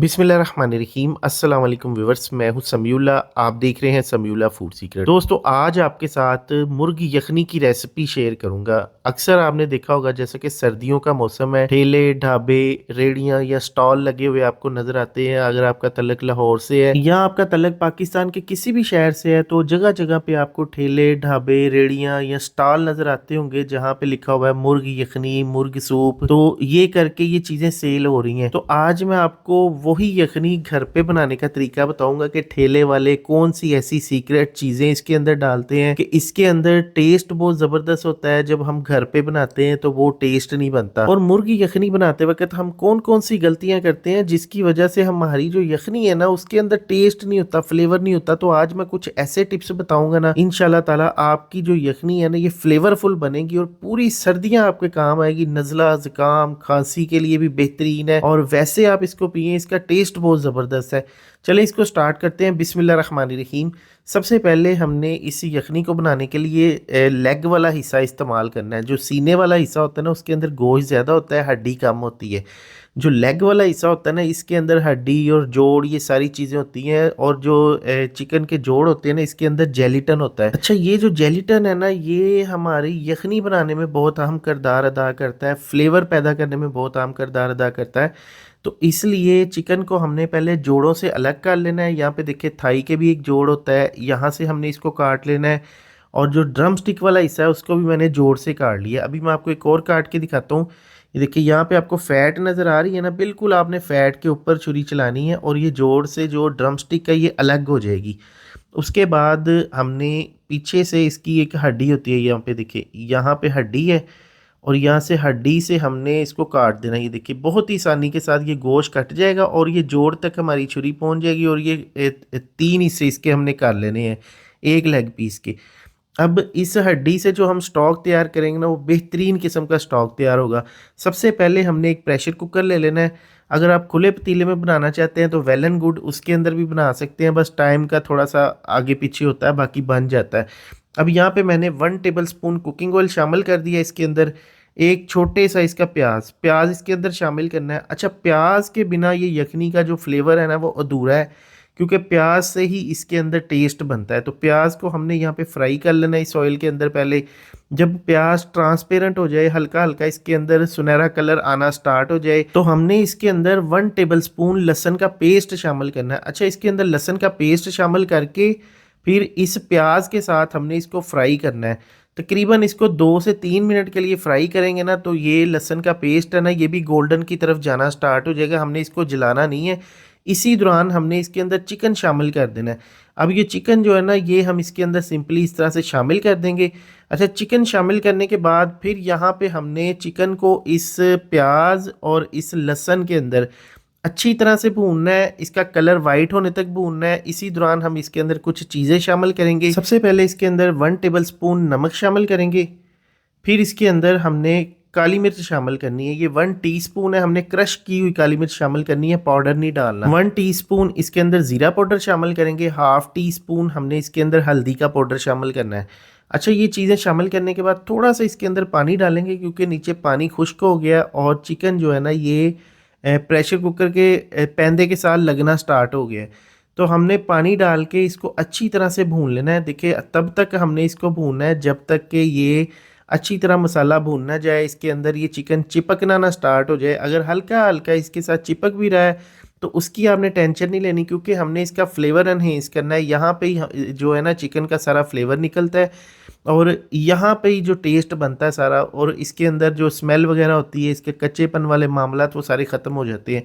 बिस्मिल्लाहिर्रहमानिर्रहीम अस्सलाम वालेकुम व्यूअर्स, मैं हूं समीउल्लाह। आप देख रहे हैं समीउल्लाह फूड सीक्रेट। दोस्तों, आज आपके साथ मुर्गी यखनी की रेसिपी शेयर करूंगा। अक्सर आपने देखा होगा जैसे कि सर्दियों का मौसम है, ठेले ढाबे रेड़ियां या स्टॉल लगे हुए आपको नजर आते हैं। अगर आपका तल्लक लाहौर से है या आपका तल्लक पाकिस्तान के किसी भी शहर से है तो जगह जगह पे आपको ठेले ढाबे रेड़ियां या स्टॉल नजर आते होंगे जहाँ पे लिखा हुआ है मुर्गी यखनी, मुर्गी सूप। तो ये करके ये चीजें सेल हो रही हैं। तो आज मैं आपको वही यखनी घर पे बनाने का तरीका बताऊंगा कि ठेले वाले कौन सी ऐसी सीक्रेट चीजें इसके अंदर डालते हैं कि इसके अंदर टेस्ट बहुत जबरदस्त होता है। जब हम घर पे बनाते हैं तो वो टेस्ट नहीं बनता। और मुर्गी यखनी बनाते वक्त हम कौन कौन सी गलतियां करते हैं जिसकी वजह से हमारी जो यखनी है ना उसके अंदर टेस्ट नहीं होता, फ्लेवर नहीं होता। तो आज मैं कुछ ऐसे टिप्स बताऊंगा ना, इंशाल्लाह ताला आपकी जो यखनी है ना ये फ्लेवरफुल बनेगी और पूरी सर्दियां आपके काम आएगी। नजला जुकाम खांसी के लिए भी बेहतरीन है और वैसे आप इसको पिए, इसका टेस्ट बहुत ज़बरदस्त है। चलिए इसको स्टार्ट करते हैं। बिस्मिल्लाहिर्रहमानिर्रहीम। सबसे पहले हमने इस यखनी को बनाने के लिए लेग वाला हिस्सा इस्तेमाल करना है। जो सीने वाला हिस्सा होता है ना उसके अंदर गोश्त ज़्यादा होता है, हड्डी कम होती है। जो लेग वाला हिस्सा होता है ना इसके अंदर हड्डी और जोड़ ये सारी चीज़ें होती हैं। और जो चिकन के जोड़ होते हैं ना इसके अंदर जेलिटन होता है। अच्छा, ये जो जेलिटन है ना ये हमारी यखनी बनाने में बहुत अहम किरदार अदा करता है, फ्लेवर पैदा करने में बहुत अहम किरदार अदा करता है। तो इसलिए चिकन को हमने पहले जोड़ों से अलग कर लेना है। यहाँ पे देखिए थाई के भी एक जोड़ होता है, यहाँ से हमने इसको काट लेना है। और जो ड्रम स्टिक वाला हिस्सा है उसको भी मैंने जोड़ से काट लिया। अभी मैं आपको एक और काट के दिखाता हूँ। ये देखिए यहाँ पे आपको फैट नज़र आ रही है ना, बिल्कुल आपने फैट के ऊपर छुरी चलानी है और ये जोड़ से जो ड्रम स्टिक है ये अलग हो जाएगी। उसके बाद हमने पीछे से इसकी एक हड्डी होती है, यहाँ पे देखिए यहाँ पे हड्डी है और यहाँ से हड्डी से हमने इसको काट देना। ये देखिए बहुत ही आसानी के साथ ये गोश्त कट जाएगा और ये जोड़ तक हमारी छुरी पहुँच जाएगी। और ये तीन हिस्से इसके हमने कर लेने हैं एक लेग पीस के। अब इस हड्डी से जो हम स्टॉक तैयार करेंगे ना वो बेहतरीन किस्म का स्टॉक तैयार होगा। सबसे पहले हमने एक प्रेशर कुकर ले लेना है। अगर आप खुले पतीले में बनाना चाहते हैं तो वेल एंड गुड, उसके अंदर भी बना सकते हैं, बस टाइम का थोड़ा सा आगे पीछे होता है, बाकी बन जाता है। अब यहाँ पे मैंने 1 टेबल स्पून कुकिंग ऑयल शामिल कर दिया इसके अंदर। एक छोटे साइज का प्याज प्याज इसके अंदर शामिल करना है। अच्छा, प्याज के बिना ये यखनी का जो फ्लेवर है ना वो अधूरा है, क्योंकि प्याज से ही इसके अंदर टेस्ट बनता है। तो प्याज को हमने यहाँ पे फ्राई कर लेना है इस ऑयल के अंदर। पहले जब प्याज ट्रांसपेरेंट हो जाए, हल्का हल्का इसके अंदर सुनहरा कलर आना स्टार्ट हो जाए, तो हमने इसके अंदर 1 टेबल स्पून लहसुन का पेस्ट शामिल करना है। अच्छा, इसके अंदर लहसुन का पेस्ट शामिल करके फिर इस प्याज के साथ हमने इसको फ्राई करना है। तकरीबन इसको 2 से 3 मिनट के लिए फ्राई करेंगे ना तो ये लहसुन का पेस्ट है ना ये भी गोल्डन की तरफ जाना स्टार्ट हो जाएगा। हमने इसको जलाना नहीं है। इसी दौरान हमने इसके अंदर चिकन शामिल कर देना है। अब ये चिकन जो है ना ये हम इसके अंदर सिंपली इस तरह से शामिल कर देंगे। अच्छा, चिकन शामिल करने के बाद फिर यहाँ पे हमने चिकन को इस प्याज और इस लहसुन के अंदर अच्छी तरह से भूनना है, इसका कलर वाइट होने तक भूनना है। इसी दौरान हम इसके अंदर कुछ चीज़ें शामिल करेंगे। सबसे पहले इसके अंदर 1 टेबल स्पून नमक शामिल करेंगे। फिर इसके अंदर हमने काली मिर्च शामिल करनी है। ये 1 टीस्पून है, हमने क्रश की हुई काली मिर्च शामिल करनी है, पाउडर नहीं डालना। 1 टीस्पून इसके अंदर ज़ीरा पाउडर शामिल करेंगे। हाफ टी स्पून हमने इसके अंदर हल्दी का पाउडर शामिल करना है। अच्छा, ये चीज़ें शामिल करने के बाद थोड़ा सा इसके अंदर पानी डालेंगे क्योंकि नीचे पानी खुश्क हो गया और चिकन जो है ना ये प्रेशर कुकर के पैंदे के साथ लगना स्टार्ट हो गया है। तो हमने पानी डाल के इसको अच्छी तरह से भून लेना है। देखिए तब तक हमने इसको भूनना है जब तक कि ये अच्छी तरह मसाला भून ना जाए, इसके अंदर ये चिकन चिपकना ना स्टार्ट हो जाए। अगर हल्का हल्का इसके साथ चिपक भी रहा है तो उसकी आपने टेंशन नहीं लेनी, क्योंकि हमने इसका फ्लेवर एनहेंस करना है। यहाँ पे ही जो है ना चिकन का सारा फ्लेवर निकलता है और यहाँ पे ही जो टेस्ट बनता है सारा, और इसके अंदर जो स्मेल वगैरह होती है, इसके कच्चेपन वाले मामला वो सारे ख़त्म हो जाते हैं।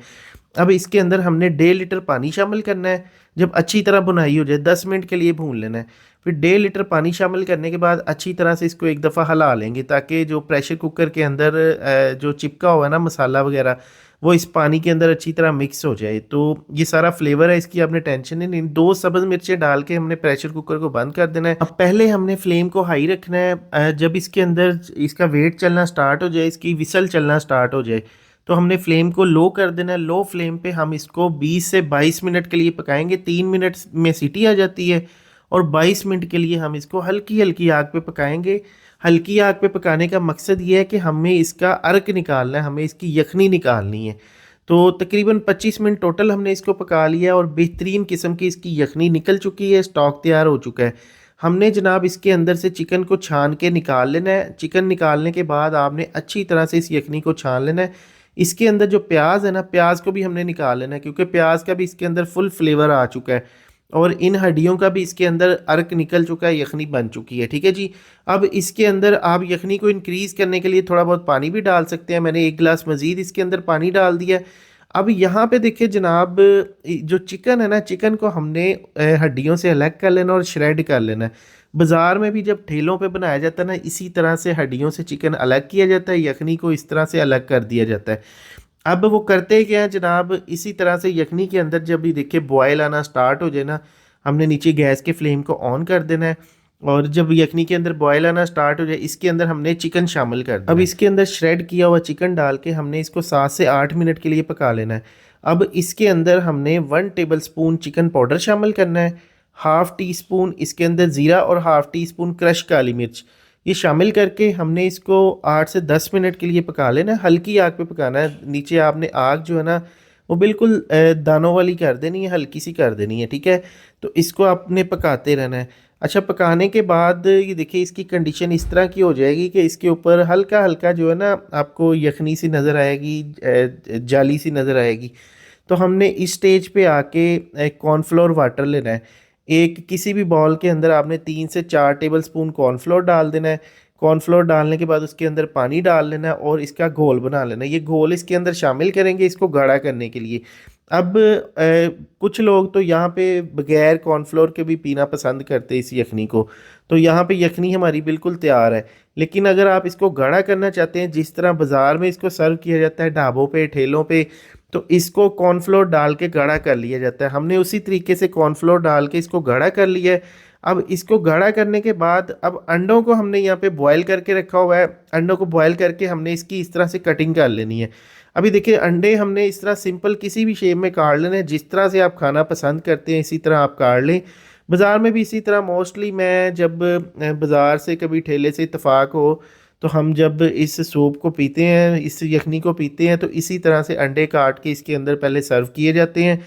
अब इसके अंदर हमने 1.5 लीटर पानी शामिल करना है। जब अच्छी तरह भुनाई हो जाए 10 मिनट के लिए भून लेना है। फिर 1.5 लीटर पानी शामिल करने के बाद अच्छी तरह से इसको एक दफ़ा हिला लेंगे ताकि जो प्रेशर कुकर के अंदर जो चिपका हुआ है ना मसाला वगैरह वो इस पानी के अंदर अच्छी तरह मिक्स हो जाए। तो ये सारा फ्लेवर है, इसकी आपने टेंशन ही नहीं। 2 सब्ज़ मिर्चें डाल के हमने प्रेशर कुकर को बंद कर देना है। अब पहले हमने फ्लेम को हाई रखना है। जब इसके अंदर इसका वेट चलना स्टार्ट हो जाए, इसकी विसल चलना स्टार्ट हो जाए, तो हमने फ्लेम को लो कर देना है। लो फ्लेम पे हम इसको 20 से 22 मिनट के लिए पकाएंगे। 3 मिनट में सीटी आ जाती है और 22 मिनट के लिए हम इसको हल्की हल्की आग पे पकाएंगे। हल्की आग पे पकाने का मकसद ये है कि हमें इसका अर्क निकालना है, हमें इसकी यखनी निकालनी है। तो तकरीबन 25 मिनट टोटल हमने इसको पका लिया और बेहतरीन किस्म की इसकी यखनी निकल चुकी है, स्टॉक तैयार हो चुका है। हमने जनाब इसके अंदर से चिकन को छान के निकाल लेना है। चिकन निकालने के बाद आपने अच्छी तरह से इस यखनी को छान लेना है। इसके अंदर जो प्याज है ना, प्याज को भी हमने निकाल लेना है, क्योंकि प्याज का भी इसके अंदर फुल फ्लेवर आ चुका है और इन हड्डियों का भी इसके अंदर अर्क निकल चुका है, यखनी बन चुकी है। ठीक है जी। अब इसके अंदर आप यखनी को इंक्रीज़ करने के लिए थोड़ा बहुत पानी भी डाल सकते हैं। मैंने 1 गिलास मज़ीद इसके अंदर पानी डाल दिया है। अब यहाँ पे देखिए जनाब, जो चिकन है ना, चिकन को हमने हड्डियों से अलग कर लेना और श्रेड कर लेना है। बाज़ार में भी जब ठेलों पे बनाया जाता है ना, इसी तरह से हड्डियों से चिकन अलग किया जाता है, यखनी को इस तरह से अलग कर दिया जाता है। अब वो करते क्या है जनाब, इसी तरह से यखनी के अंदर जब भी देखिए बॉयल आना स्टार्ट हो जाए ना, हमने नीचे गैस के फ्लेम को ऑन कर देना है और जब यखनी के अंदर बॉयल आना स्टार्ट हो जाए, इसके अंदर हमने चिकन शामिल कर देना। अब इसके अंदर श्रेड किया हुआ चिकन डाल के हमने इसको 7 से 8 मिनट के लिए पका लेना है। अब इसके अंदर हमने 1 टेबल स्पून चिकन पाउडर शामिल करना है, हाफ़ टी स्पून इसके अंदर ज़ीरा और हाफ़ टी स्पून क्रश काली मिर्च, ये शामिल करके हमने इसको 8 से 10 मिनट के लिए पका लेना है। हल्की आग पे पकाना है। नीचे आपने आग जो है ना, वो बिल्कुल दानों वाली कर देनी है, हल्की सी कर देनी है। ठीक है। तो इसको आपने पकाते रहना है। अच्छा, पकाने के बाद ये देखिए इसकी कंडीशन इस तरह की हो जाएगी कि इसके ऊपर हल्का हल्का जो है ना, आपको यखनी सी नज़र आएगी, जाली सी नज़र आएगी। तो हमने इस स्टेज पे आके कॉर्नफ्लोर वाटर लेना है। एक किसी भी बॉल के अंदर आपने 3 से 4 टेबल स्पून कॉर्नफ्लोर डाल देना है। कॉर्नफ्लोर डालने के बाद उसके अंदर पानी डाल लेना है और इसका घोल बना लेना है। ये घोल इसके अंदर शामिल करेंगे इसको गाढ़ा करने के लिए। अब कुछ लोग तो यहाँ पे बगैर कॉर्नफ्लोर के भी पीना पसंद करते हैं इस यखनी को। तो यहाँ पे यखनी हमारी बिल्कुल तैयार है। लेकिन अगर आप इसको गाढ़ा करना चाहते हैं, जिस तरह बाज़ार में इसको सर्व किया जाता है ढाबों पे, ठेलों पे, तो इसको कॉर्नफ्लोर डाल के गाढ़ा कर लिया जाता है। हमने उसी तरीके से कॉर्नफ्लोर डाल के इसको गाढ़ा कर लिया है। अब इसको गाढ़ा करने के बाद अब अंडों को हमने यहाँ पे बॉयल करके रखा हुआ है। अंडों को बॉयल करके हमने इसकी इस तरह से कटिंग कर लेनी है। अभी देखिए अंडे हमने इस तरह सिंपल किसी भी शेप में काट लेने हैं, जिस तरह से आप खाना पसंद करते हैं इसी तरह आप काट लें। बाज़ार में भी इसी तरह मोस्टली, मैं जब बाज़ार से कभी ठेले से इत्तेफाक हो तो हम जब इस सूप को पीते हैं, इस यखनी को पीते हैं, तो इसी तरह से अंडे काट के इसके अंदर पहले सर्व किए जाते हैं,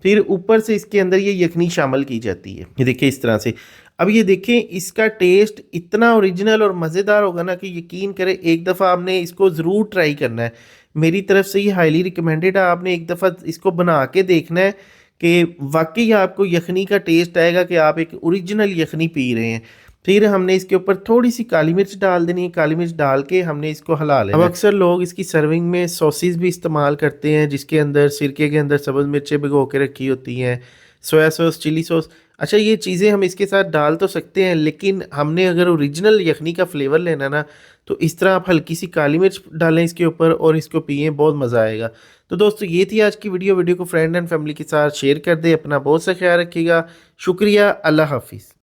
फिर ऊपर से इसके अंदर ये यखनी शामिल की जाती है। ये देखिए इस तरह से। अब ये देखें इसका टेस्ट इतना ओरिजिनल और मज़ेदार होगा ना कि यकीन करें, एक दफ़ा आपने इसको ज़रूर ट्राई करना है। मेरी तरफ से ये हाईली रिकमेंडेड है। आपने एक दफ़ा इसको बना के देखना है कि वाकई आपको यखनी का टेस्ट आएगा कि आप एक ओरिजिनल यखनी पी रहे हैं। फिर हमने इसके ऊपर थोड़ी सी काली मिर्च डाल देनी है। काली मिर्च डाल के हमने इसको हिला लेना। अब अक्सर लोग इसकी सर्विंग में सॉसेस भी इस्तेमाल करते हैं, जिसके अंदर सिरके के अंदर सब्ज़ मिर्चें भिगो के रखी होती हैं, सोया सॉस, चिली सॉस। अच्छा, ये चीज़ें हम इसके साथ डाल तो सकते हैं, लेकिन हमने अगर ओरिजिनल यखनी का फ्लेवर लेना ना, तो इस तरह आप हल्की सी काली मिर्च डालें इसके ऊपर और इसको पिए, बहुत मज़ा आएगा। तो दोस्तों ये थी आज की वीडियो को फ्रेंड एंड फैमिली के साथ शेयर कर दें। अपना बहुत सा ख्याल रखिएगा। शुक्रिया। अल्लाह हाफिज़।